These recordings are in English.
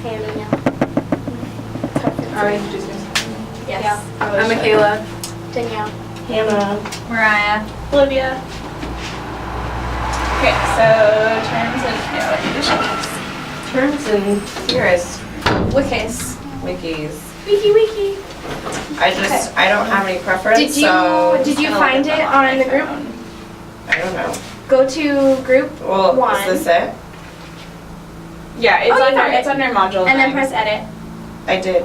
Hey, Danielle. Are we introducing? Yes. Yeah. I'm Michaela. Danielle. Hannah. Mariah. Olivia. Okay, so terms and Terms and theorists. Wikis. Wikis. Wiki. I don't have any preference, Did you so find it on the group? I don't know. Go to group Well, 1. is this it? Yeah, it's Oh, you under found it. it's under module And then 9. press edit. I did.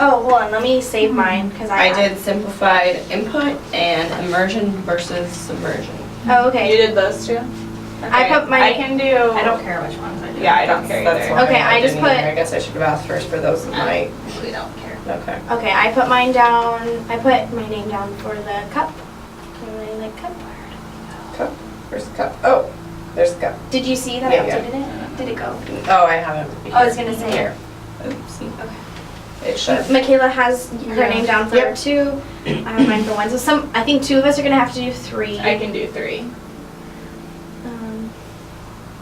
Oh, hold on. Let me save mine because I did simplified input and immersion versus submersion. Oh, You okay. did those two? I put my- I can do. I don't care which ones I do. Yeah, I don't care That's either. why Okay, I just didn't either. put- I guess I should have asked first for those that might. We don't care. Okay. Okay, I put mine down. I put my name down for the cup. I really like cup. Cup. Where's the cup? Oh, there's the cup. Did you see that Yeah, I yeah. updated it? Did it go? Oh, I haven't. I was gonna say Here. Oopsie. Okay. It should. Michaela has her Yeah. name down for Yep. 2. I have mine for 1. So I think 2 of us are gonna have to do 3. I can do 3. Um,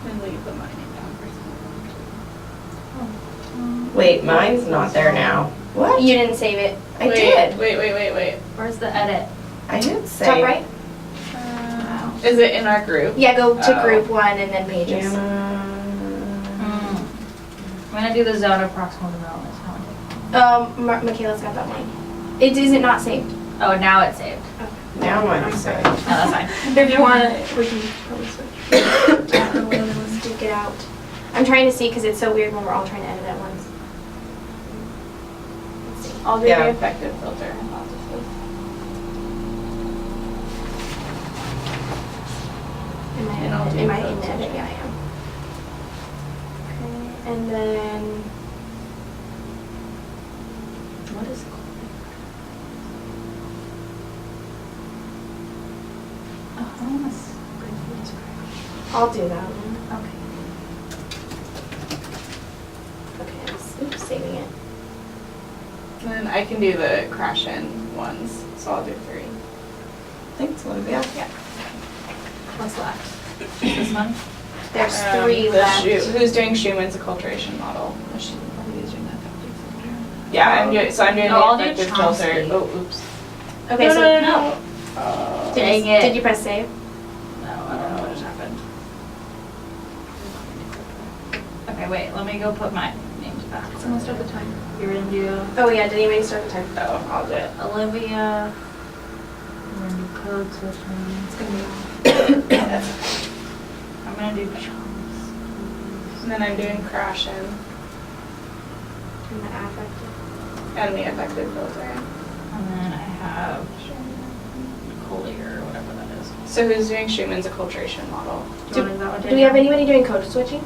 And will you put my name down first? Wait, mine's not there now. What? you didn't save it. I did. Wait. Where's the edit? I did say. Top right? Is it in our group? Yeah, go to Oh. group 1 and then pages. Hannah. I'm gonna do the zone of proximal development. So I wanna take- Michaela's got that one. Is it not saved? Oh, now it's saved. Now I'm saying. No, that's fine. If you want it, we can probably switch. Let's take it out. I'm trying to see because it's so weird when we're all trying to edit at once. Let's see. I'll do Yeah. the effective filter hypothesis. And I'll do Am I code in the edit? switching. Yeah, I am. Okay, and then What is it called? Oh, I wanna briefly describe. I'll do that one. Okay. Okay, oops, saving it. And then I can do the crash in ones, so I'll do 3. Thanks, Olivia. Yeah. What's left? This one? There's 3 the left. Who's doing Schumann's acculturation model? Yeah, I'm doing Oh, I'll the do effective Chomsky. filter. Oh, oops. Okay, no, so no. Dang it. Did you press save? No, I don't know what just happened. Okay, wait, let me go put my names back. Someone start the time. You're gonna do Oh yeah, didn't even start the time. Oh, I'll do it. Olivia. We're gonna do code switching. It's gonna be I'm gonna do chunks. And then I'm doing crash in in the affective. and the effective filter. And then I have Collier, or whatever that is. So who's doing Schumann's acculturation model? Do you want to do that one, Do we have anybody doing code switching?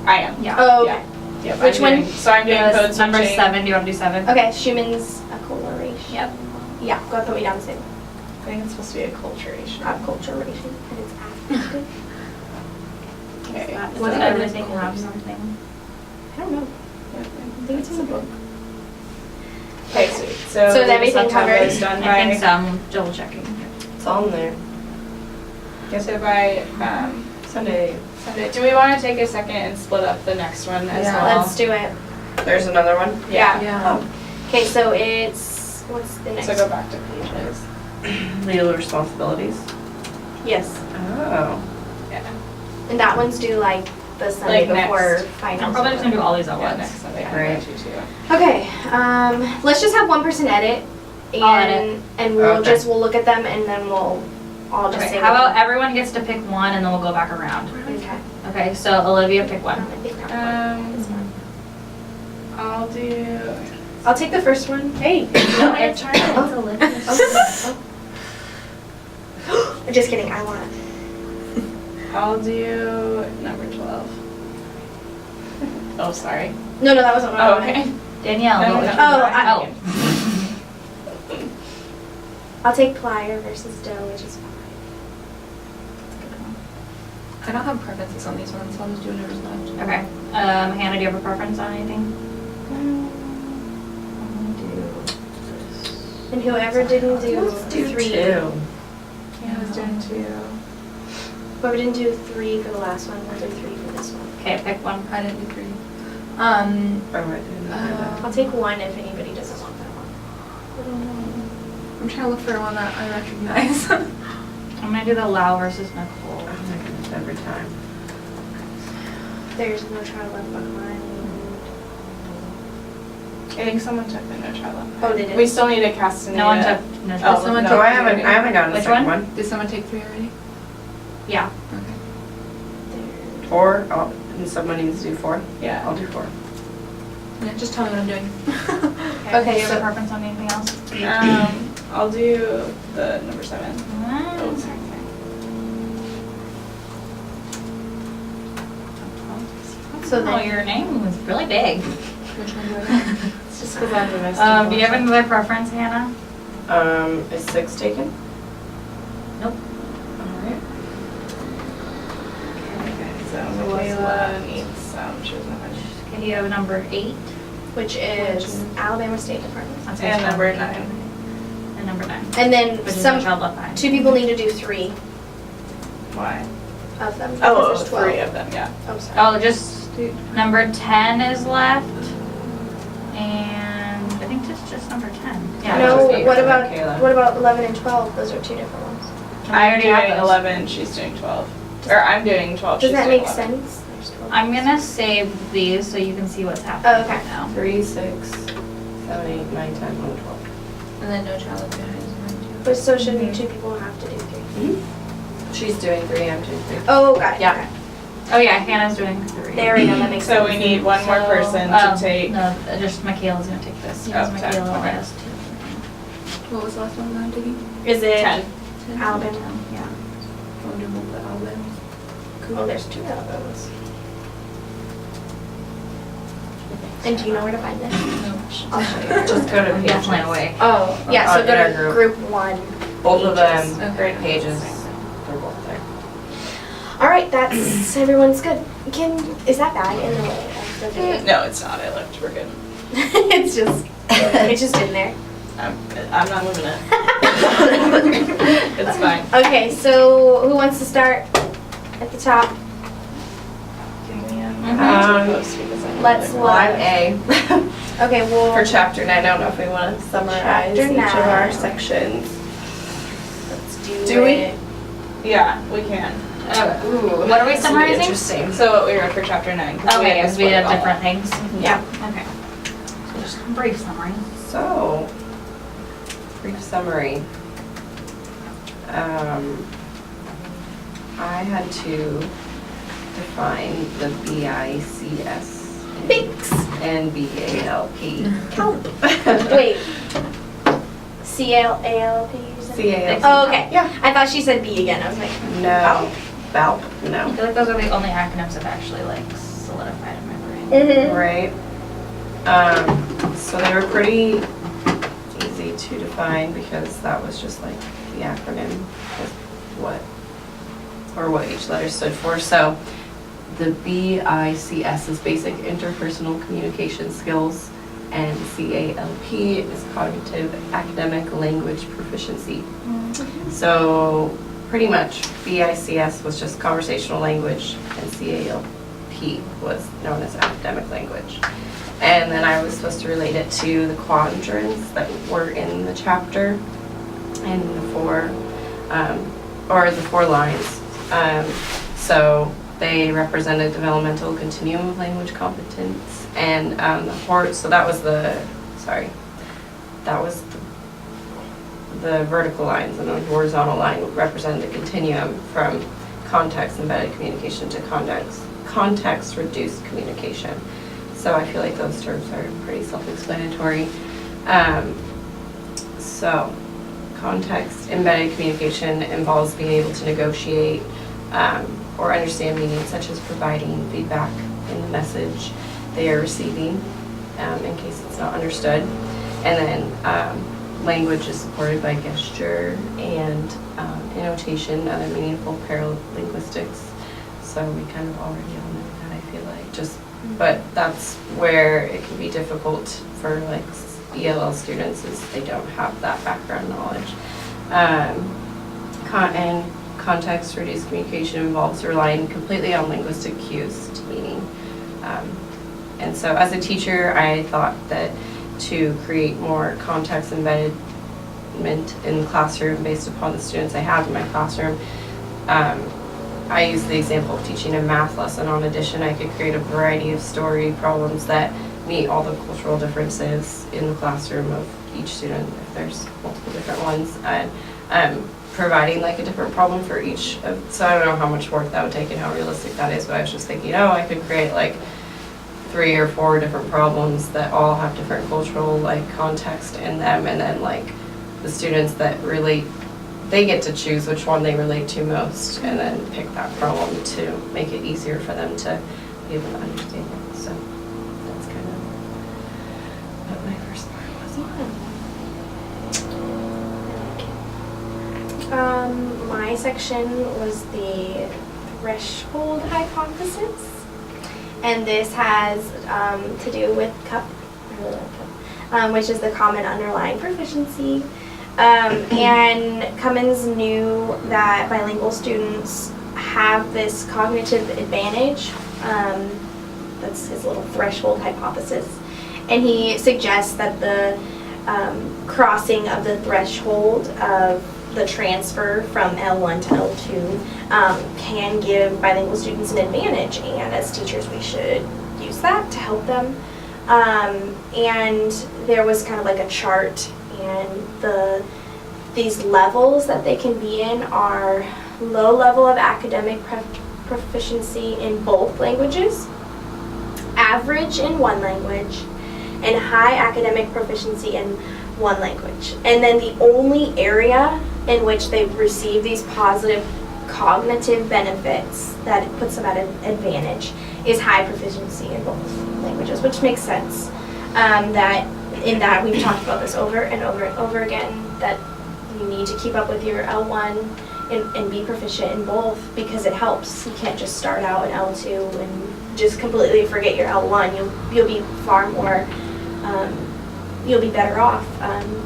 I am. Yeah. Oh, Yeah. okay. Yep, Which I'm one? doing- So I'm doing Yes, code switching. number 7. Do you want to do 7? Okay, Schumann's acculturation. Yep. Yeah, go ahead, put me down to save. I think it's supposed to be acculturation. Acculturation, and it's affective. Okay. Does What everything is it? have something? I don't know. I think it's in the book. Okay, sweet. So So is we just everything have to have covered? those done I think so. I'm double checking. It's on there. So by Sunday. Sunday, do we want to take a second and split up the next one as Yeah. well? Let's do it. There's another one. Yeah. Oh, Okay, so it's, what's the next? So go back to pages. legal responsibilities. Yes, Oh. Yeah. and that one's due like the Sunday Like before next. finals. I'm probably just gonna do all these at Yeah, once. next Sunday. Great. I got you too. Okay, let's just have one person edit, and I'll edit. and we'll Okay. we'll look at them and then we'll all just Okay, say. how what- about everyone gets to pick one and then we'll go back around. Okay. Okay, so Olivia, pick one. I think that one. This one. I'll do. I'll take the first one. Hey. No, it's her. It's Oh. Olivia's. Just kidding. I want. I'll do number 12. Oh, sorry. No, that wasn't what I Oh, wanted. okay. Danielle. No, what no, was no. yours? Oh, Oh. I'll take plier versus dough, which is fine. I don't have preferences on these ones, so I'll just do whatever's left. Okay. Hannah, do you have a preference on anything? I'm gonna do this. And whoever didn't do Let's do 3. 2. Yeah, I was doing 2. Whoever didn't do 3 for the last one, we'll do 3 for this one. Okay, pick one. I didn't do 3. Um, Or what? I'll take one if anybody doesn't want that one. I don't know. I'm trying to look for one that I recognize. I'm gonna do the Lau versus Nicole. Oh my goodness, every time. There's No Child Left Behind. I think someone took the No Child Left Behind. Oh, they did? We still need a Castaneda. No one took, no, Oh, someone no. No, I haven't gotten the Which second one? one. Did someone take 3 already? yeah. Okay. 4, and someone needs to do 4. Yeah. I'll do 4. Yeah, just tell me what I'm doing. Okay, Do you have so- a preference on anything else? I'll do the number 7. Oh, sorry. So Oh, then, your name was really big. Which one do I have? It's just because I'm domestic. Do you have another preference, Hannah? Is 6 taken? Nope. Alright. So what's Michaela left? needs, she doesn't have any. Okay, you have number 8. which is Alabama State Department. That's And what's number wrong. 9. And number 9. And then Which is some, No Child Left Behind. 2 people need to do 3 Why? of them. Oh, because there's 12. 3 of them, yeah. Oh, sorry. Oh, just number 10 is left. And I think just number 10. Yeah. No, just eight what for about, Michaela. what about 11 and 12? Those are 2 different ones. I'm already have doing those. 11, she's doing 12. Or I'm doing 12, Does she's that doing make 11. sense? There's 12. I'm gonna save these so you can see what's happening Oh, okay. right now. 3, 6, 7, 8, 9, 10, 11, 12. And then No Child Left Behind is mine too. But so should be 2 people have to do 3. She's doing 3, I'm doing 3. Oh, got it. Yeah. okay. Oh yeah, Hannah's doing 3. There we go, that makes sense. So we need one more So, person to oh, take. No, just Michaela's gonna take this. Because Oh, Michaela okay. only has 2. What was the last one I'm taking? Is it 10. Alabama? Yeah. I'll do both the Alabama. Oh, there's 2 Alabamas. And do you know where to find this? I'll show you. Just go to I'm pages. definitely away. Oh, yeah, so in go our to group. group 1. Both of pages. them, Okay. pages, they're both there. All right, that's everyone's good. Is that bad in the way of the video? No, it's not, I looked, we're good. it's just in there. I'm not moving it. It's fine. Okay, so who wants to start at the top? Give me a Um, post because I'm let's really- Well, I'm A. Okay, well, For chapter 9, I don't know if we want to summarize Chapter each of our 9. sections. let's Do we? it. Yeah, we can. Ooh, What are we this will be summarizing? Interesting. So what we read for chapter 9. 'cause Okay, had to because we split have it all different up. things. Yeah. Okay. So just a brief summary. So, brief summary. I had to define the BICS Thanks. and BALP. Count. Wait. C-L-A-L-P, you said? CALP. Oh, okay. Yeah. I thought she said B again. I was like, No. BALP, I no. feel like those are the only acronyms that actually like solidified in my brain. mm-hmm. Right. So they were pretty easy to define because that was just like the acronym of what each letter stood for. So the BICS is basic interpersonal communication skills, and CALP is cognitive academic language proficiency. So pretty much BICS was just conversational language and CALP was known as academic language. And then I was supposed to relate it to the quadrants that were in the chapter and the 4 lines. So they represented developmental continuum of language competence, and so that was the vertical lines, and the horizontal line would represent the continuum from context-embedded communication to context-reduced communication. So I feel like those terms are pretty self-explanatory. So context-embedded communication involves being able to negotiate or understand meaning, such as providing feedback in the message they are receiving in case it's not understood. And then language is supported by gesture and annotation, other meaningful paralinguistics. So we kind of already all know that, I feel like. But that's where it can be difficult for like ELL students, is they don't have that background knowledge. And context-reduced communication involves relying completely on linguistic cues to meaning. And so as a teacher, I thought that to create more context embedment in the classroom based upon the students I have in my classroom, I use the example of teaching a math lesson on addition. I could create a variety of story problems that meet all the cultural differences in the classroom of each student, if there's multiple different ones, and providing like a different problem for each of, so I don't know how much work that would take and how realistic that is, but I was just thinking, oh, I could create like 3 or 4 different problems that all have different cultural like context in them, and then like the students that relate, they get to choose which one they relate to most and then pick that problem to make it easier for them to be able to understand it. So that's kind of what my first part was. My section was the threshold hypothesis. And this has to do with CUP, I really like CUP, which is the common underlying proficiency. And Cummins knew that bilingual students have this cognitive advantage. That's his little threshold hypothesis. And he suggests that the crossing of the threshold of the transfer from L1 to L2 can give bilingual students an advantage, and as teachers we should use that to help them. And there was kind of like a chart, and these levels that they can be in are low level of academic proficiency in both languages, average in one language, and high academic proficiency in one language. And then the only area in which they've received these positive cognitive benefits that it puts them at an advantage is high proficiency in both languages, which makes sense. That we've talked about this over and over and over again, that you need to keep up with your L1 and be proficient in both, because it helps. You can't just start out in L2 and just completely forget your L1. You'll be far more, you'll be better off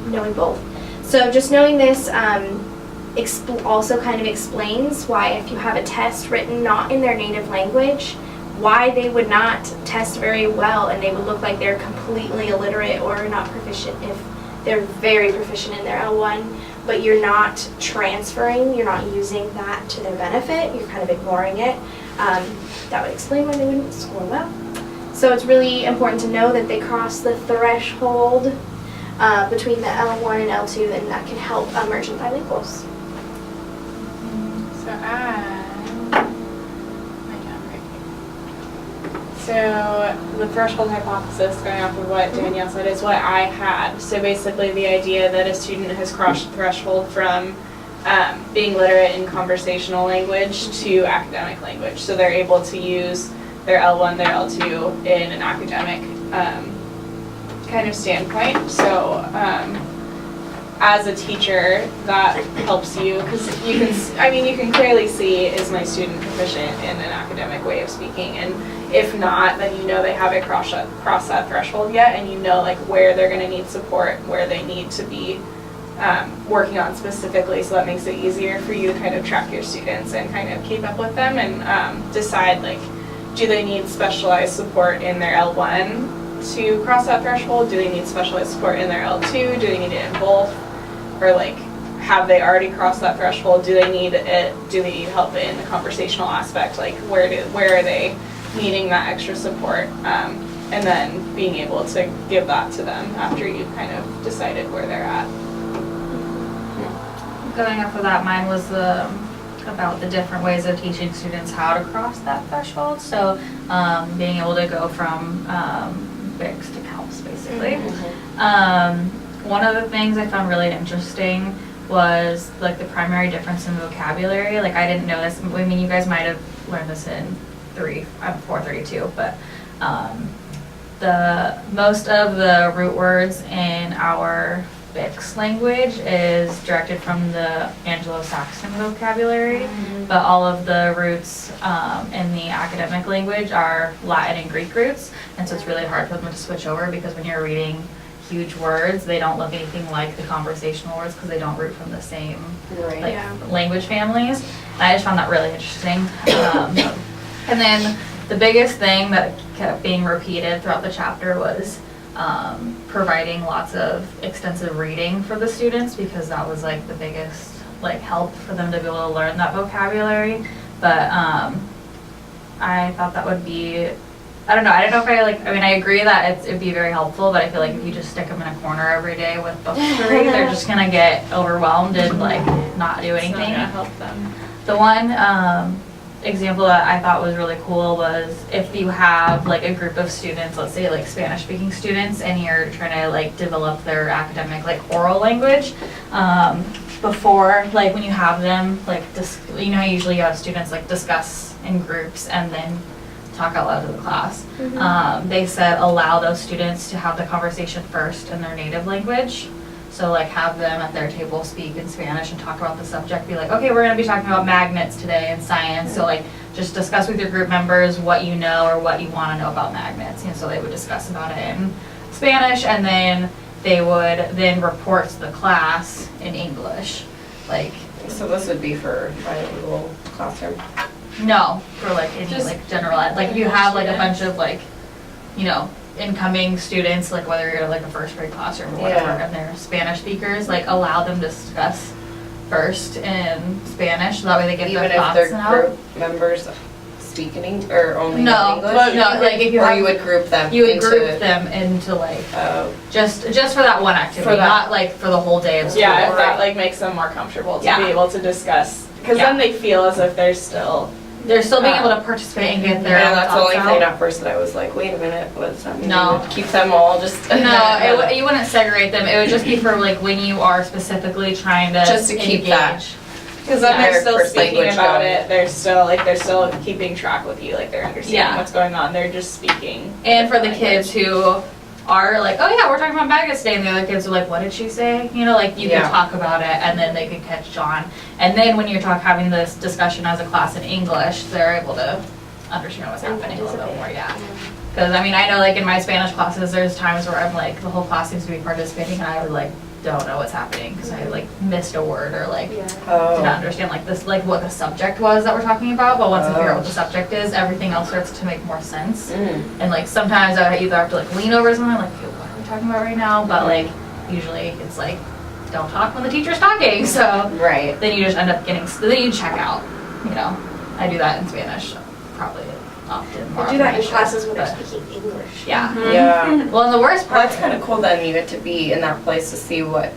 knowing both. So just knowing this also kind of explains why if you have a test written not in their native language, why they would not test very well and they would look like they're completely illiterate or not proficient if they're very proficient in their L1, but you're not transferring, you're not using that to their benefit, you're kind of ignoring it. That would explain why they wouldn't score well. So it's really important to know that they cross the threshold between the L1 and L2, and that can help emergent bilinguals. So the threshold hypothesis, going off of what Danielle said, is what I had. So basically the idea that a student has crossed the threshold from being literate in conversational language to academic language. So they're able to use their L1, their L2 in an academic kind of standpoint. So as a teacher, that helps you, because you can clearly see, is my student proficient in an academic way of speaking, and if not, then you know they haven't crossed that threshold yet, and you know like where they're going to need support, where they need to be working on specifically, so that makes it easier for you to kind of track your students and kind of keep up with them and decide like, do they need specialized support in their L1 to cross that threshold? Do they need specialized support in their L2? Do they need it in both? Or like, have they already crossed that threshold? Do they need it? Do they need help in the conversational aspect? Like, where are they needing that extra support? And then being able to give that to them after you've kind of decided where they're at. Going off of that, mine was about the different ways of teaching students how to cross that threshold. So being able to go from BICS to CALPS, basically. One of the things I found really interesting was like the primary difference in vocabulary. Like I didn't know this. I mean, you guys might have learned this in 432, but the most of the root words in our BICS language is directed from the Anglo-Saxon vocabulary, but all of the roots in the academic language are Latin and Greek roots, and so it's really hard for them to switch over, because when you're reading huge words, they don't look anything like the conversational words because they don't root from the same language families. And I just found that really interesting. And then the biggest thing that kept being repeated throughout the chapter was providing lots of extensive reading for the students, because that was like the biggest like help for them to be able to learn that vocabulary. But I thought that would be, I don't know if I mean, I agree that it'd be very helpful, but I feel like if you just stick them in a corner every day with books to read, they're just gonna get overwhelmed and like not do It's not anything. gonna help them. The one example that I thought was really cool was if you have like a group of students, let's say like Spanish speaking students, and you're trying to like develop their academic like oral language, before, like when you have them like you know, usually you have students like discuss in groups and then talk out loud to the class. They said allow those students to have the conversation first in their native language. So like have them at their table speak in Spanish and talk about the subject. Be like, okay, we're gonna be talking about magnets today in science. So like just discuss with your group members what you know or what you wanna know about magnets. And so they would discuss about it in Spanish, and then they would then report to the class in English. Like, So this would be for bilingual classroom? no, for like any Just like general ed. Like if you have like a bunch of like, you know, incoming students, like whether you're like a first grade classroom or whatever, Yeah. and they're Spanish speakers, like allow them to discuss first in Spanish, so that way they get Even their if thoughts their out. group members speak in English, or only No, in English? but no, like if you Or have, you would group them you would into... group them into like, Oh, just for that one activity, For that. not like for the whole day of school. Yeah, if Right. that like makes them more comfortable to Yeah. be able to discuss, because Yeah. then they feel as if they're still. They're still being able to participate and get their and own that's the thoughts only thing out. at first that I was like, wait a minute, what does that mean? No. You would keep them all just... No, you wouldn't segregate them. It would just be for like when you are specifically trying to Just to keep that. engage. Because then Their they're still first speaking language about going. it. They're still keeping track with you. Like they're understanding Yeah. what's going on. They're just speaking. And for the different kids who are like, oh yeah, we're talking about magnets today, and the other kids are like, what did she say? You know, like you Yeah. can talk about it, and then they can catch on. And then when you're having this discussion as a class in English, they're able to understand what's happening a little bit more. Yeah. Because I mean, I know like in my Spanish classes, there's times where I'm like, the whole class seems to be participating, and I would like don't know what's happening because I like missed a word or like did not Oh, understand like this, like what the subject was that we're talking about. But once I figure out Oh. what the subject is, everything else starts to make more sense. mm. And like sometimes I either have to like lean over something like, okay, what are we talking about right now? But like usually it's like, don't talk when the teacher's talking. So Right. then you just end up getting, then you check out. You know, I do that in Spanish probably often. More I do that often in than I classes should, when they're but- speaking English. Yeah. Yeah. Well, and the worst Well, part. that's kind of cool then you get to be in that place to see what,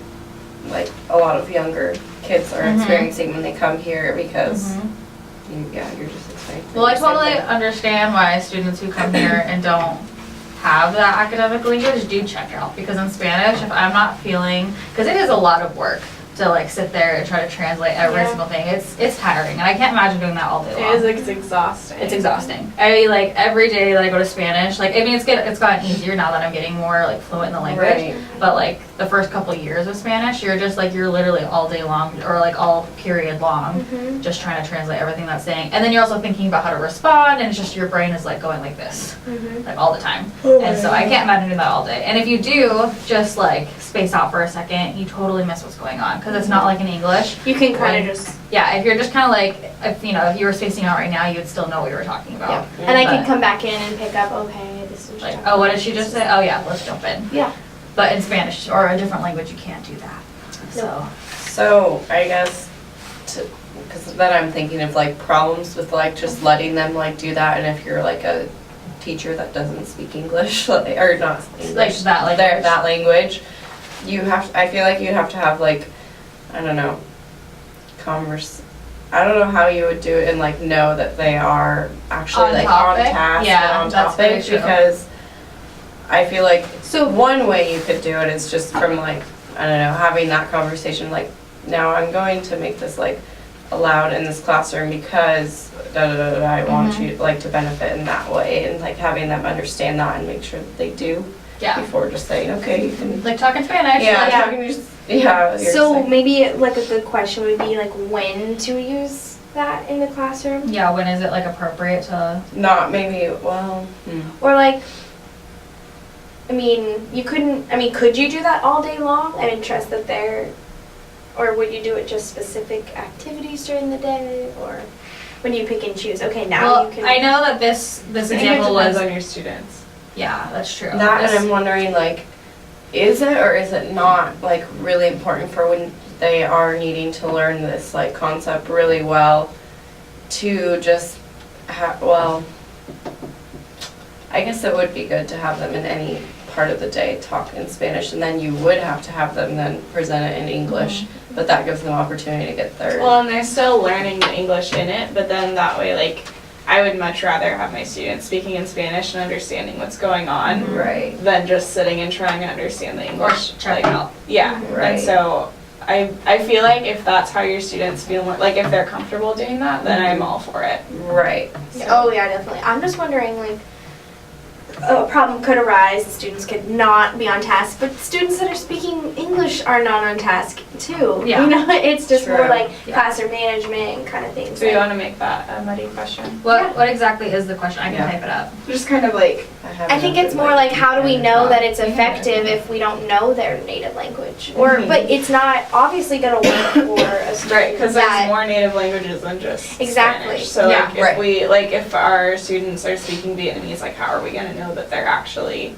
like, a lot of younger kids are Mhm. experiencing when they come here, because Mhm. you're just experiencing Well, I the same totally thing. understand why students who come here and don't have that academic language do check out, because in Spanish, if I'm not feeling, because it is a lot of work to like sit there and try to translate every Yeah. single thing. It's tiring, and I can't imagine doing that all day long. It is. It's exhausting. It's exhausting. I like every day that I go to Spanish, like I mean it's gotten easier now that I'm getting more like fluent in the language. Right. But like the first couple years of Spanish, you're just like you're literally all day long or like all period long Mhm. just trying to translate everything that's saying. And then you're also thinking about how to respond, and it's just your brain is like going like this Mhm. like all the time. And so I can't imagine doing that all day. And if you do just like space out for a second, you totally miss what's going on because it's not like in English. You can kind of just, Yeah, if you're just kind of like, if you know, if you were spacing out right now, you would still know what you were talking about. and I But- can come back in and pick up, okay, this is. Like, oh, what did she just say? Oh yeah, let's jump in. Yeah. But in Spanish or a different language, you can't do that. So, So, I guess, because then I'm thinking of like problems with like just letting them like do that, and if you're like a teacher that doesn't speak English, like, or not English, like that language. that language, you have, I feel like you have to have like, I don't know, I don't know how you would do it and like know that they are actually On like topic? on task Yeah, and on that's very topic, true. because I feel like So one way you could do it is just from like, I don't know, having that conversation like, now I'm going to make this like allowed in this classroom because da da da da, I want Mhm. you like to benefit in that way, and like having them understand that and make sure that they do yeah, before just saying, okay, you can. like talking Spanish. Yeah, like, talking just, yeah. you're So saying- maybe like a good question would be like when to use that in the classroom, yeah. When is it like appropriate to? Not maybe, well, or like, I mean, you couldn't. I mean, could you do that all day long? I'm interested that they're, or would you do it just specific activities during the day, or? when you pick and choose? Okay, now Well, you can. I know that this I think it example depends was, on your students. yeah, that's true. That, This- and I'm wondering, like, is it or is it not, like, really important for when they are needing to learn this, like, concept really well to just well, I guess it would be good to have them in any part of the day talk in Spanish, and then you would have to have them then present it in English, but that gives them opportunity to get their, Well, and they're still learning the English in it, but then that way, like, I would much rather have my students speaking in Spanish and understanding what's going on right, than just sitting and trying to understand the English. check like, out. Yeah, Right. and so I feel like if that's how your students feel more, like if they're comfortable doing that, then I'm all for it. right. Oh yeah, definitely. I'm just wondering, like, a problem could arise. The students could not be on task, but students that are speaking English are not on task too. Yeah. You know, it's just more True. like Yeah. classroom management kind of things. So you like- want to make that a muddy question? What exactly is the question? I can Yeah. type it up. Just kind of like, I think it's more like, how do we know that it's effective if we don't know their native language? Or, Mhm. but it's not obviously going to work for a student right, because there's that- more native languages than just Exactly. Spanish. So Yeah, like if right. we, like if our students are speaking Vietnamese, like how are we gonna know that they're actually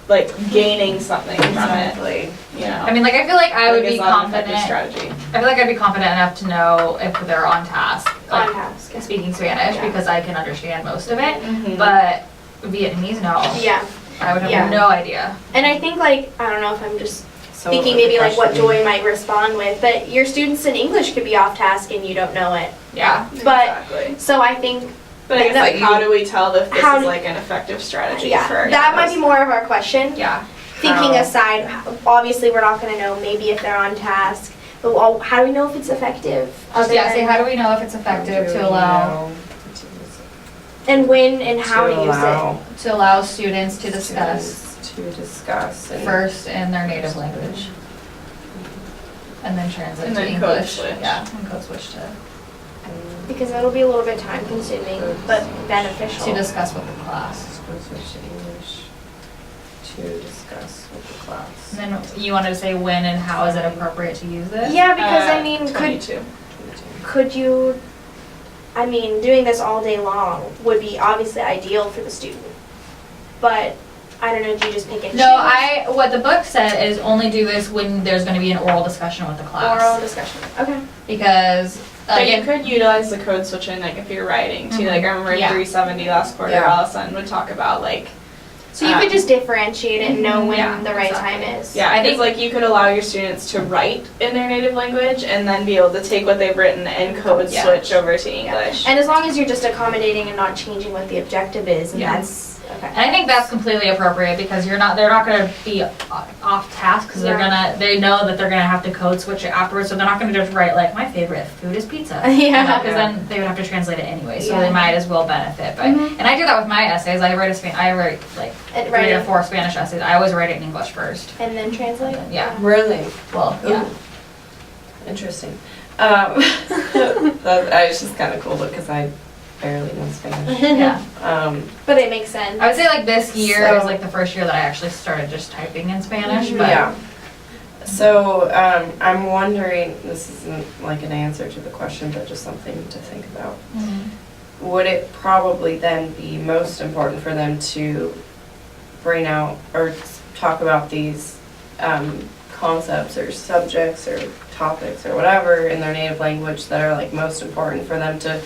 like gaining something from it, Exactly. you know? I mean, like, I feel like I would Like, be is that an effective confident. strategy. I feel like I'd be confident enough to know if they're on task, like on task. yeah. speaking Spanish, Yeah. because I can understand most of it. Mhm. But Vietnamese, no. Yeah. I would have Yeah. no idea. And I think, like, I don't know if I'm just So thinking what would maybe the like what question be? Joy might respond with, but your students in English could be off task and you don't know it. Yeah. But, Exactly. so I think, But I guess that like you- how do we tell if this how is do- like an effective strategy yeah, for that might those? be more of our question. Yeah. Thinking How? aside, obviously we're not gonna know maybe if they're on task, but how do we know if it's effective? Other Yeah, say, than- how do we know if it's effective to allow And when and how to use it. students to discuss To discuss and. first in their native language? And then translate And to then code English. switch. Yeah, and code switch to Because it'll be a little bit time consuming, but beneficial. discuss with the class. Switch to English to discuss with the class. And then you wanted to say when and how is it appropriate to use this? Yeah, because I mean, 22. could you, I mean, doing this all day long would be obviously ideal for the student. But, I don't know, do you just pick and choose? No, what the book said is only do this when there's gonna be an oral discussion with the class. Oral discussion, okay. Because, But you again, could utilize the code switching, like if you're writing too. Mhm. Like I remember in Yeah. 370 last quarter, Yeah. Allison would talk about like, So you could just differentiate it and know when Yeah, the right exactly. time is. yeah, I I think think- like you could allow your students to write in their native language and then be able to take what they've written and code Yeah. switch over to English. And as long as you're just accommodating and not changing what the objective is, and Yeah. that's, okay. and I think that's completely appropriate because they're not gonna be off task because Yeah. they know that they're gonna have to code switch it afterwards, so they're not gonna just write like, my favorite food is pizza. Yeah. Because then they would have to translate it anyway, so Yeah. they might as well benefit. But, Mhm. and I do that with my essays. I write like And 3 or write 4 Spanish essays. I always write it in English first. and then translate? Yeah. Really? Well, yeah. Ooh. Interesting. That was just kind of cool because I barely know Spanish. Yeah. But it makes sense. I would say like this year So- was like the first year that I actually started just typing in Spanish, Mhm. but Yeah. So, I'm wondering, this isn't like an answer to the question, but just something to think about. Mhm. Would it probably then be most important for them to bring out or talk about these concepts or subjects or topics or whatever in their native language that are like most important for them to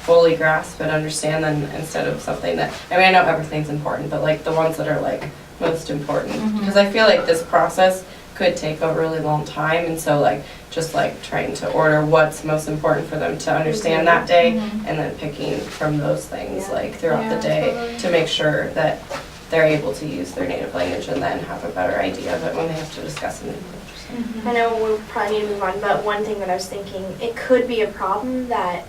fully grasp and understand them instead of something that, I mean, I know everything's important, but like the ones that are like most important? Mhm. Because I feel like this process could take a really long time, and so like just like trying to order what's most important for them to understand that day, Mhm. and then picking from those things Yeah. like throughout the Yeah, day totally. to make sure that they're able to use their native language and then have a better idea of it when they have to discuss it in English. I know we probably need to move on, but one thing that I was thinking, it could be a problem that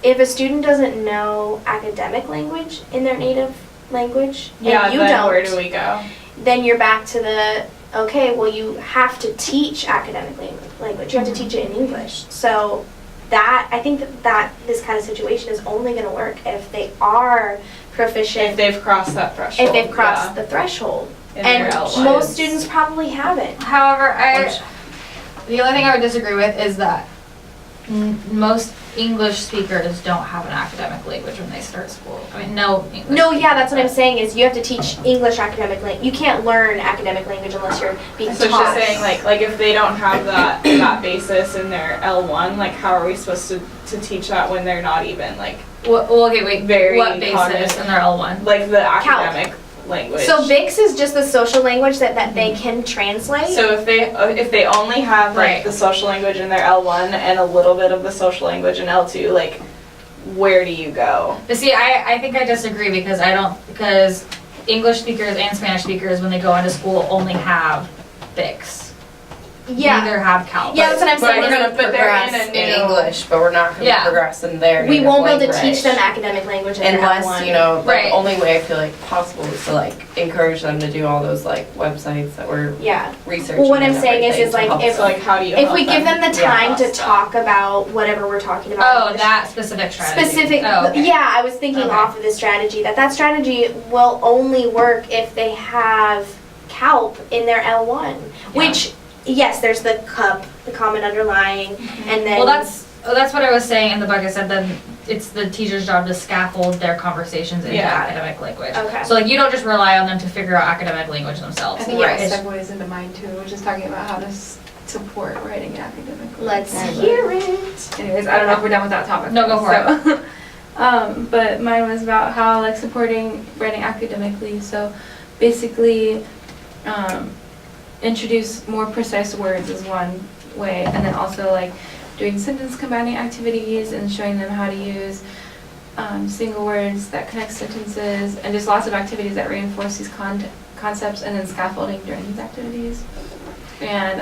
if a student doesn't know academic language in their native language, Yeah, and you then don't, where do we go? then you're back to the, okay, well, you have to teach academic language. You have to teach it in English. So that, I think that this kind of situation is only going to work if they are proficient, If they've crossed that threshold. if they've crossed the threshold. in their And outlines. most students probably haven't. However, the only thing I would disagree with is that Most English speakers don't have an academic language when they start school. I mean, no English. No, yeah, that's what I'm saying is you have to teach English academic language. You can't learn academic language unless you're being So it's taught. just saying like if they don't have that basis in their L1, like how are we supposed to teach that when they're not even like Well, okay, wait. Very what basis common. in their L1? the academic language? So BICS is just the social language that they can translate. So if they only have like Right. the social language in their L1 and a little bit of the social language in L2, like where do you go? But see, I think I disagree because English speakers and Spanish speakers, when they go into school, only have BICS. yeah. Neither have CALP. Yeah, that's what I'm But saying. we're is gonna but they're in progress a in new- English, but we're not gonna Yeah. progress in their we native won't be able to language. teach them academic language in their Unless, L1. you know, Right. the only way I feel like possible is to like encourage them to do all those like websites that we're Yeah. researching. Well, what I'm and saying is everything to like help if- So like how do you If help we give them the Yeah. time to talk about whatever we're talking about. Oh, that specific strategy. Specific, Oh, okay. yeah, I was thinking Okay. off of this strategy, that strategy will only work if they have CALP in their L1, which, yes, there's the CUP, the common underlying, and then. Well, that's what I was saying in the book. I said then it's the teacher's job to scaffold their conversations into Yeah. academic language. Okay. So like you don't just rely on them to figure out academic language I themselves. think Right. that segues into mine too, which is talking about how to support writing academically. Let's But- hear it. Anyways, I don't know if we're done with that topic. No, go for it. But mine was about how like supporting writing academically. So basically, introduce more precise words is one way, and then also like doing sentence combining activities and showing them how to use single words that connect sentences, and just lots of activities that reinforce these concepts, and then scaffolding during these activities. And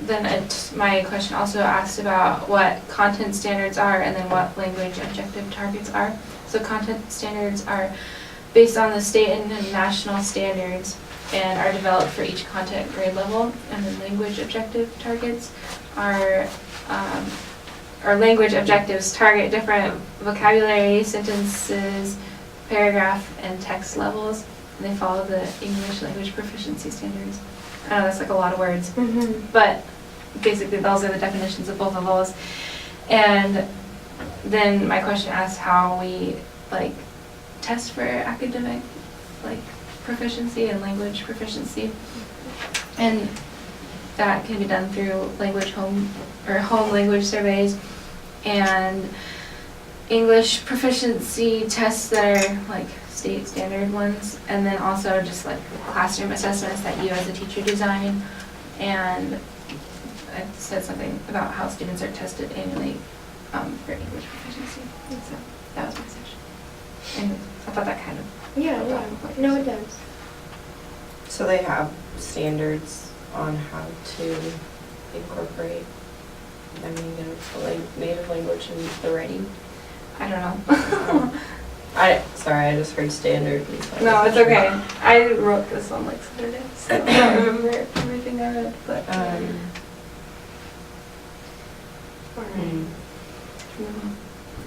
then my question also asked about what content standards are and then what language objective targets are. So content standards are based on the state and national standards and are developed for each content grade level. And then language objective targets are language objectives target different vocabulary, sentences, paragraph, and text levels. And they follow the English language proficiency standards. I know that's like a lot of words, but basically those are the definitions of both of those. And then my question asks how we like test for academic like proficiency and language proficiency. And that can be done through home language surveys and English proficiency tests that are like state standard ones, and then also just like classroom assessments that you as a teacher design. And I said something about how students are tested annually for English proficiency. And so that was my section. And I thought that kind of Yeah, no, it does. So they have standards on how to incorporate, I mean, native language in the writing. I don't know. Sorry, I just heard standard. and so I No, wasn't it's sure. okay. I wrote this on like Saturday, so I don't remember everything I read, but. Hmm.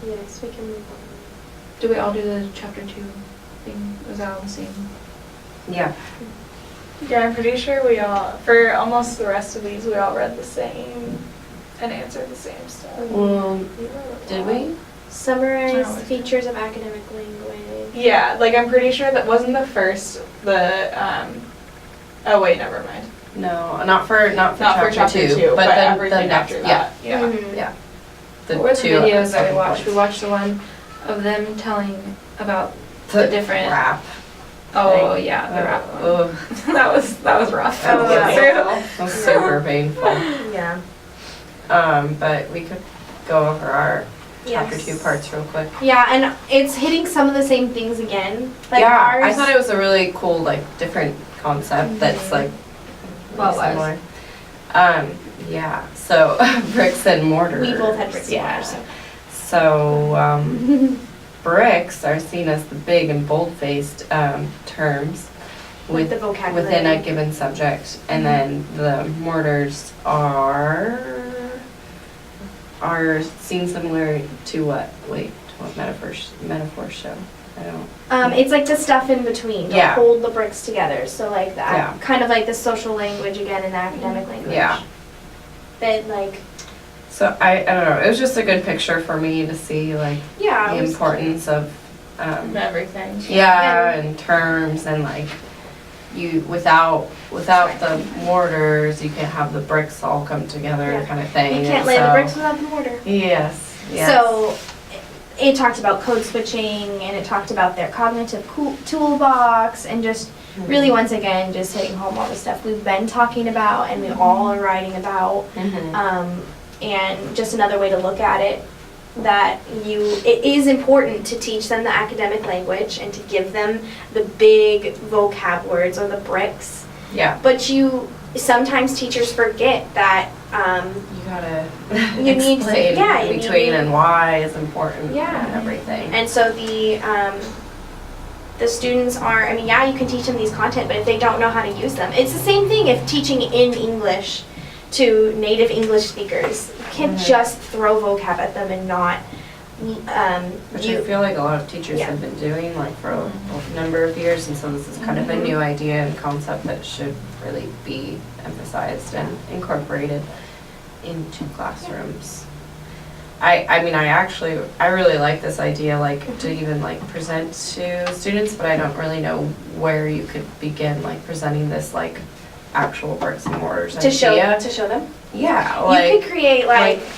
Yes, we can move on. Do we all do the chapter 2 thing? Was that all the same? Yeah. Yeah, I'm pretty sure we all, for almost the rest of these, we all read the same and answered the same stuff. Well, did we? Summarize Oh, features of academic language. Yeah, like I'm pretty sure that wasn't the first, oh wait, never mind. No, not for Not for chapter 2, but then everything next, after that, yeah. Mhm. Yeah. The What were the two videos that we second watched? points. We watched the one of them telling about the different. rap. Oh yeah, the rap one. Ugh, that was rough. that was yeah. that was super painful. Yeah. But we could go over our chapter Yes. 2 parts real quick. Yeah, and it's hitting some of the same things again. Like Yeah, ours. I thought it was a really cool, like, different concept that's like What really was? similar. Yeah, so bricks and mortar. We both had bricks and Yeah. mortar, So, bricks are seen as the big and bold-faced terms With the vocabulary. within a given subject, and then the mortars are seen similar to what? Wait, to what metaphors show? I don't. It's like the stuff in between to Yeah. hold the bricks together. So like that, Yeah. kind of like the social language again and the academic language. Yeah. that like, So I don't know, it was just a good picture for me to see like yeah. the it was- importance of, Everything. yeah, and terms and like you, without the mortars, you can't have the bricks all come together Yeah. kind of thing. You can't and lay the so- bricks without the mortar. Yes, yes. So it talked about code switching and it talked about their cognitive toolbox and just really once again just hitting home all the stuff we've been talking about and we all are writing about. Mhm. And just another way to look at it, that it is important to teach them the academic language and to give them the big vocab words or the bricks. Yeah, But sometimes teachers forget that, you gotta You need to- explain yeah, you between need- and why is important Yeah. and everything. and so the students are, I mean, yeah, you can teach them these content, but if they don't know how to use them, it's the same thing if teaching in English to native English speakers. You can't Mhm. just throw vocab at them and not, Which I feel like a lot of teachers Yeah. have been doing like for a number of years, and so this is kind of a Mhm. new idea and concept that should really be emphasized and incorporated into classrooms. I mean, I really like this idea, like to even like present to students, but I don't really know where you could begin like presenting this like actual bricks and mortars to show idea. them. Yeah, You like, could create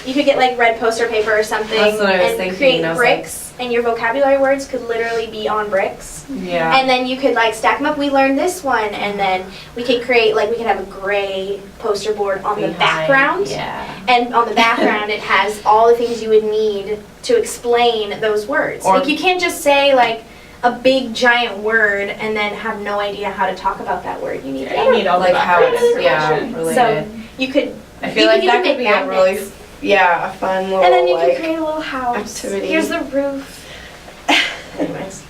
you could get like red poster paper or something That's what I was and thinking. create I was like- bricks and your vocabulary words could literally be on bricks. yeah. And then you could like stack them up. We learned this one, and then we could create we could have a gray poster board on the Behind, background. Yeah. And on the background, it has all the things you would need to explain those words. Or- Like you can't just say like a big giant word and then have no idea how to talk about that word. You need Yeah, you need all the Like how background it's, yeah, information. related. you could. I feel you like could that even could make be a really, magnets. yeah, a fun little And then you could like, create a little house. activity. Here's the roof. Anyways,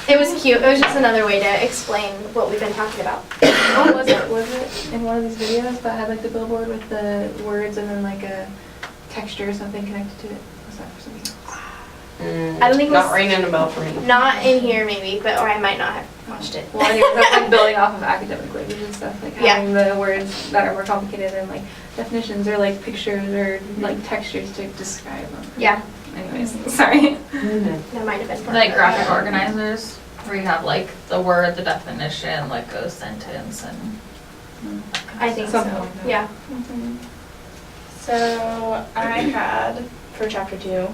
it was cute. It was just another way to explain what we've been talking about. Oh, was it in one of these videos that had like the billboard with the words and then like a texture or something connected to it? Was that for something else? I don't think it Not was- ringing a bell for me. Not in here maybe, but or I might not have watched it. Well, anyways, that's like building off of academic language and stuff, like Yeah. having the words that are more complicated and like definitions or like pictures or like textures to describe them. Yeah, Anyways, sorry. that might have been part Like of it. graphic organizers, where you have like the word, the definition, like a sentence and. I think Something so. like that. Yeah. So I had, for chapter 2,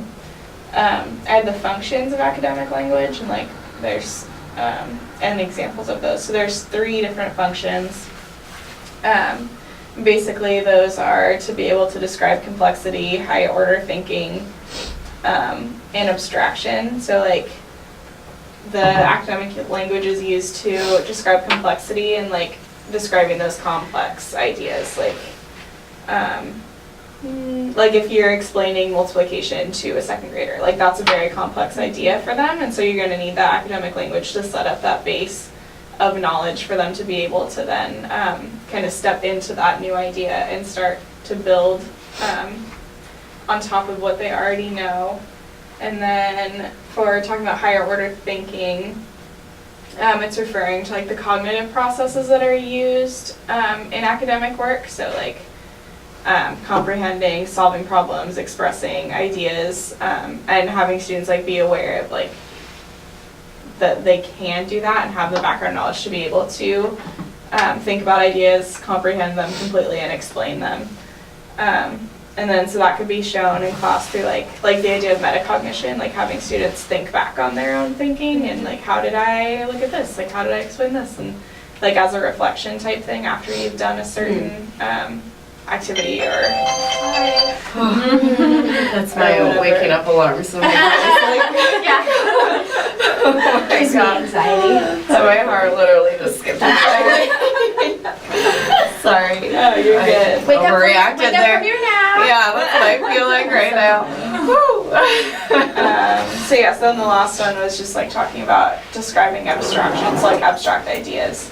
I had the functions of academic language and like there's, and examples of those. So there's 3 different functions. Basically those are to be able to describe complexity, high order thinking, and abstraction. So like the academic language is used to describe complexity and like describing those complex ideas, like if you're explaining multiplication to a second grader, like that's a very complex idea for them, and so you're going to need that academic language to set up that base of knowledge for them to be able to then kind of step into that new idea and start to build on top of what they already know. And then for talking about higher order thinking, it's referring to like the cognitive processes that are used in academic work. So like comprehending, solving problems, expressing ideas, and having students like be aware of like that they can do that and have the background knowledge to be able to think about ideas, comprehend them completely, and explain them. And then so that could be shown in class through like the idea of metacognition, like having students think back on their own thinking and like how did I look at this, like how did I explain this, and like as a reflection type thing after you've done a certain activity or That's my Or whatever. waking up alarm. So my oh my god. Anxiety. So my heart literally just skipped a beat. Sorry. Oh, you're good. Wake up from Overreacted there. your nap. Yeah, that's what I feel like right now. So yeah, so then the last one was just like talking about describing abstractions, like abstract ideas.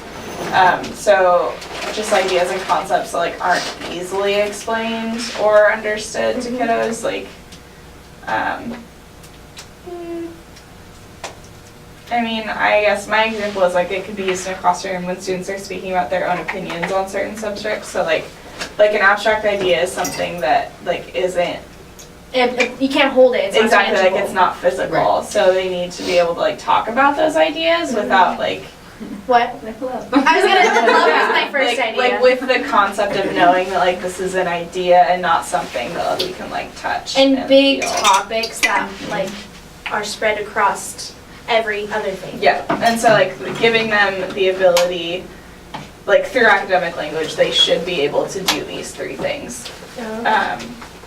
So just ideas and concepts that like aren't easily explained or understood to kiddos, like I mean, I guess my example is like it could be used in a classroom when students are speaking about their own opinions on certain subjects. So like like an abstract idea is something that like isn't You can't hold it, it's not exactly like tangible. it's not physical, so they need to be able to like talk about those ideas without like What? I was gonna, love was my first like, idea. like with the concept of knowing that like this is an idea and not something that we can like touch and big feel. topics that like are spread across every other thing. Yeah, and so like giving them the ability, like through academic language, they should be able to do these three things.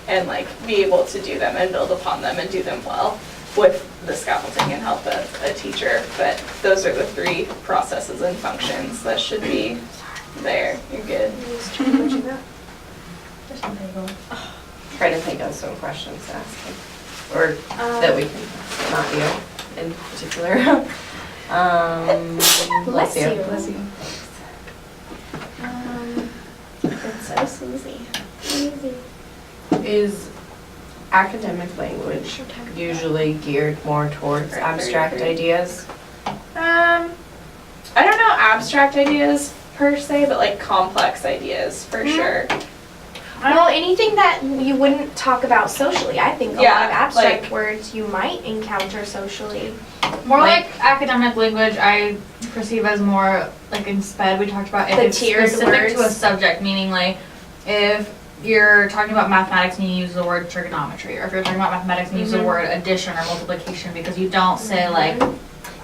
And like be able to do them and build upon them and do them well with the scaffolding and help a teacher. But those are the three processes and functions that should be there. You're good. Try to think of some questions to ask him, or that we can, not you in particular. Bless you. Bless you. It's so sleazy. Sleazy. Is academic language usually geared more towards abstract ideas? I don't know abstract ideas per se, but like complex ideas for sure. Well, anything that you wouldn't talk about socially, I think a Yeah, lot of abstract like- words you might encounter socially. More like academic language, I perceive as more like in SPED, we talked about if The it's tiered specific to a words. subject, meaning like if you're talking about mathematics and you use the word trigonometry, or if you're talking about mathematics and you use the word addition or multiplication, because you don't say like,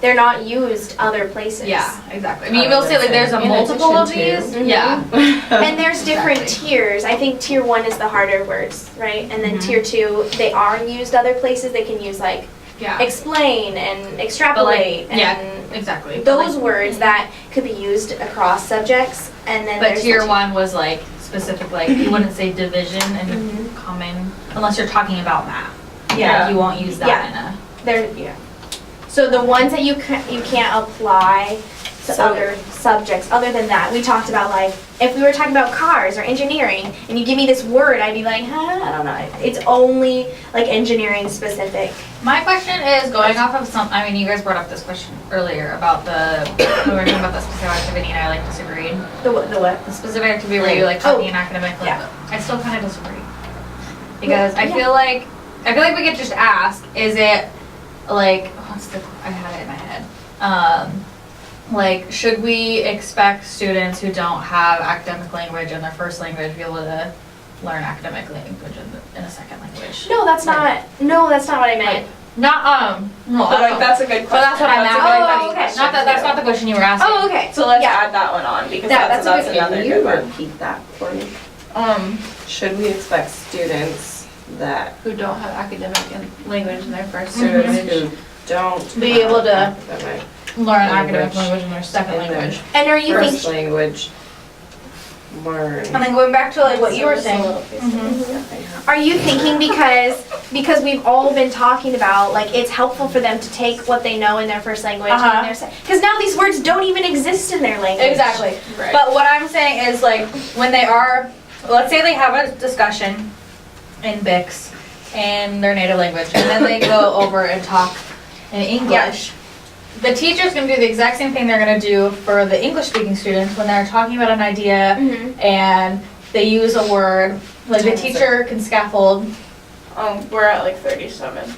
They're not used other places. yeah, exactly. I mean, you will say like there's a In multiple of addition these, to. yeah. And there's different Exactly. tiers. I think tier 1 is the harder words, right? And then tier 2, they are used other places. They can use like Yeah. explain and extrapolate yeah, and exactly. But, those like, words that could be used across subjects. And then But there's tier the one was like specific, like you wouldn't say division and common, unless you're talking about math. Yeah. Like, you won't use that Yeah. in a. There, yeah. So the ones that you can't apply to So- other subjects, other than that, we talked about like, if we were talking about cars or engineering, and you give me this word, I'd be like, huh, I don't know. It's only like engineering specific. My question is going off of some, I mean, you guys brought up this question earlier about the, when we were talking about the specific activity and I like disagreed. The what? The specific activity where you like talking Oh, in academic, like, yeah. I still kind of disagree. Because I Yeah. feel like we could just ask, is it like, I had it in my head. Like, should we expect students who don't have academic language in their first language to be able to learn academic language in a second language? No, that's not what I meant. Not, no, But like that's a good question. But that's what I meant. That's a good Oh, okay. question, Not that, that's too. not the question you were asking. Oh, okay. So let's Yeah. add that one on because That's that's a good- another Can you good one. repeat that for me? Um, Should we expect students that, Who don't have academic language in their first students language. who don't Be able have to academic Learn academic Language. language in their second in their language. And are you first thinking? language learn? And then going back to like what you were saying. Are you thinking because we've all been talking about like it's helpful for them to take what they know in their first language because now these words don't even exist in their language. Exactly. right. But what I'm saying is like when they are, let's say they have a discussion in BICS in their native language and then they go over and talk in English. The teacher's gonna do the exact same thing they're gonna do for the English speaking students when they're talking about an idea Mhm. and they use a word, like the teacher can scaffold, We're at like 37.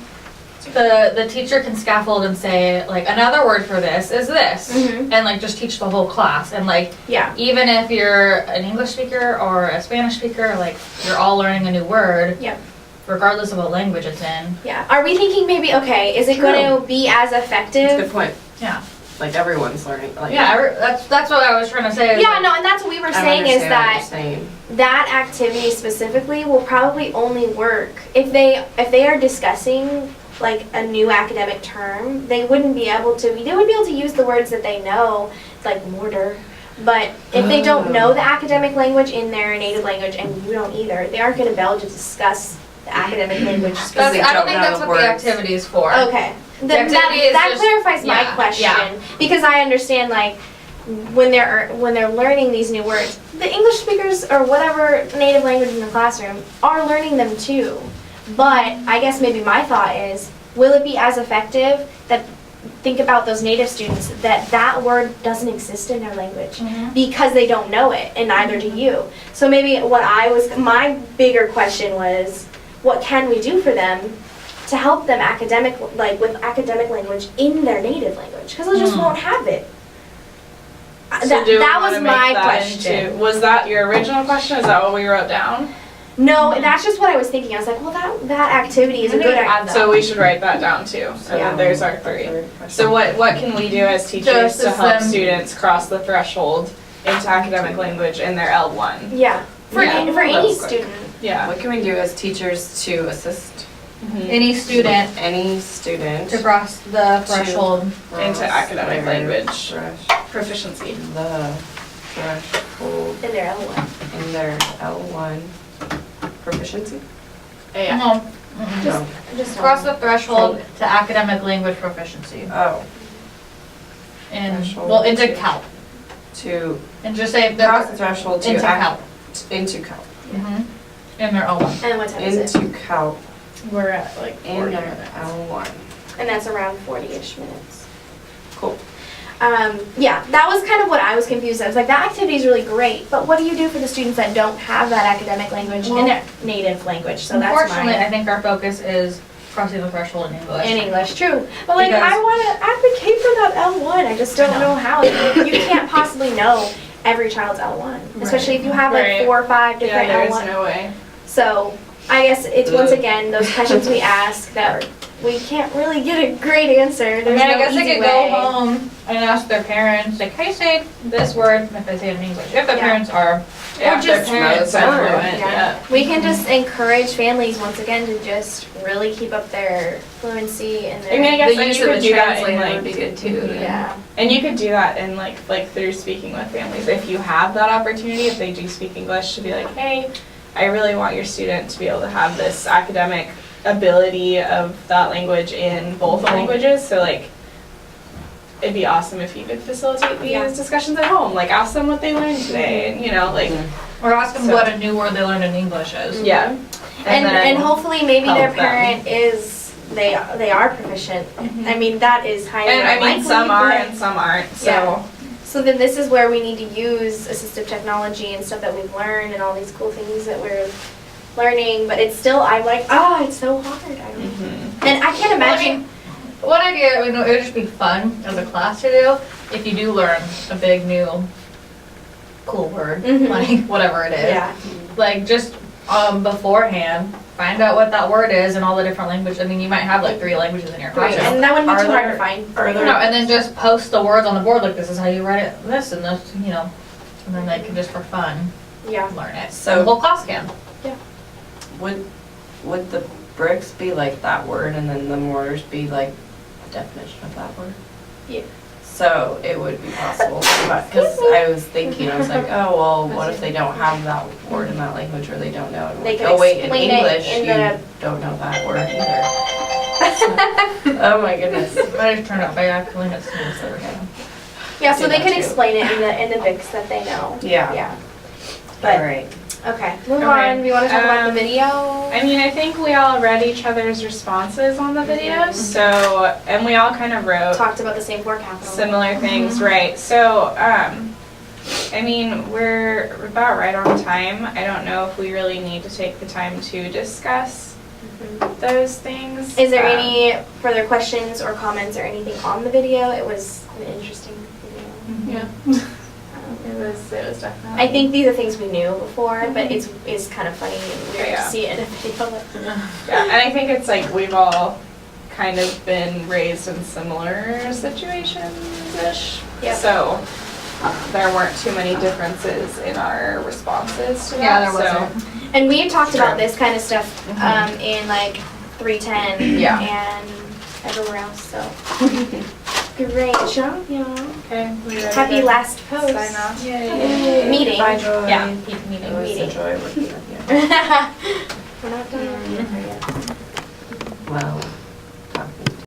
the teacher can scaffold and say like another word for this is this Mhm. and like just teach the whole class and like Yeah. even if you're an English speaker or a Spanish speaker, like you're all learning a new word. Yep. Regardless of what language it's in. Yeah. Are we thinking maybe okay? Is it True. going to be as That's a effective? good point. Yeah. Like everyone's learning, like. Yeah, that's what I was trying to say. is, Yeah. like, No. And that's what we were I saying is understand what that you're saying. that activity specifically will probably only work if they are discussing like a new academic term. They wouldn't be able to. They would be able to use the words that they know, like mortar. But if they don't know the academic language in their native language, and you don't either, they aren't going to be able to discuss the academic language That's, they I don't don't think know that's the what the words. activity is for. Okay. Then activity is that just- clarifies my yeah, question yeah. because I understand like when they're learning these new words, the English speakers or whatever native language in the classroom are learning them too. But I guess maybe my thought is, will it be as effective that think about those native students, that word doesn't exist in their language Mhm. because they don't know it, and neither do you. So maybe my bigger question was, what can we do for them to help them with academic language in their native language? Because they just won't have it. So That do we was wanna make my that question. into- was that your original question? Is that what we wrote down? No, that's just what I was thinking. I was like, well, that activity is a good activity. So we should write that down too. And Yeah. then there's our 3. So what can we do as teachers Just to as help them- students cross the threshold into academic language in their L1? Yeah, for Yeah. any, for any That's good. student. Yeah. What can we do as teachers to assist Mhm. Any student any student to cross the threshold. Into academic their language. thresh- Proficiency. the threshold In their L1. in their L1 proficiency? Yeah. No. Mm-mm. No. Just Cross the threshold to academic language proficiency. Oh, And, Threshold well, into to- CALP. to And just say cross the the, threshold to into CALP. into CALP. Mhm. In their L1. And what time is it? Into CALP We're at like in 40 their minutes. L1. And that's around 40-ish minutes. Cool. Yeah, that was kind of what I was confused. I was like, that activity is really great, but what do you do for the students that don't have that academic language in their native language? So that's Unfortunately, I mine. think our focus is crossing the threshold in English. In English, true. But like, Because- I want to advocate for that L1. I just don't I know know. how. You can't possibly know every child's L1, especially if you have like Right. 4 or 5 Yeah, different there's L1. no way. So I guess it's once again those questions we ask that we can't really get a great answer. I There's mean, no I guess they easy could way. go home and ask their parents, like, how do you say this word if they say it in English? If their Yeah. parents are, Yeah, just- their parents are Or- fluent. Yeah. Yeah. We can just encourage families once again to just really keep up their fluency and their I mean, I guess The then use you of could a do that in translator like would be good too. yeah. And you could do that in like through speaking with families. If you have that opportunity, if they do speak English, to be like, hey, I really want your student to be able to have this academic ability of that language in both languages. So like, it'd be awesome if you could facilitate these Yeah. discussions at home. Like, ask them what they learned today, and like, or ask them So- what a new word they learned in English is. yeah. And then hopefully maybe their help them. parent is they are proficient. I mean that is highly And I mean, unlikely, some are but- and some aren't. So Yeah. So then this is where we need to use assistive technology and stuff that we've learned and all these cool things that we're learning, but it's still, I'm like, it's so hard. I don't Mhm. And I can't Well, I imagine. mean, one idea, it would just be fun as a class to do if you do learn a big new cool word, Mhm. like whatever it is. Yeah. Like just beforehand, find out what that word is in all the different languages. I mean, you might have like 3 languages in your classroom. And that wouldn't Are be too hard there- to find. are there- No, and then just post the words on the board, like this is how you write it, this and this, and then they can just for fun Yeah. learn it. So- the whole class can. Would the bricks be like that word and then the mortars be like a definition of that word? Yeah. So it would be possible, because I was thinking, I was like, oh, well, what if they don't have that word in that language or they don't know? And I'm They like, could oh, wait, in explain it English, in you the- don't know that word either. Oh my goodness. I just turned it by accidentally, it's smooth, so Yeah, so Do they that can too. explain it in the books that they know. Yeah. Yeah. All But right. okay, move Okay. on. We want to talk about the Um, video. I mean, I think we all read each other's responses on the videos, so, and we all kind of wrote Talked about the same 4 capital. similar things, right? So, I mean, we're about right on time. I don't know if we really need to take the time to discuss Mhm. those things. Is there Um, any further questions or comments or anything on the video? It was an interesting video. Yeah. It was definitely. I think these are things we knew before, but it's kind of funny and weird Yeah. to see it in a video. Yeah, and I think it's like we've all kind of been raised in similar situations-ish. Yep. So there weren't too many differences in our responses to that. Yeah, there so- wasn't. And we had talked Sure. about this kind of stuff in like 310 Yeah. and everywhere else. So great job, y'all. Okay, we ready Happy to last post. sign off. Meeting. Bye, Joy. Yeah, keep It meeting. was a Meeting. joy working with you. We're not done yet. Well.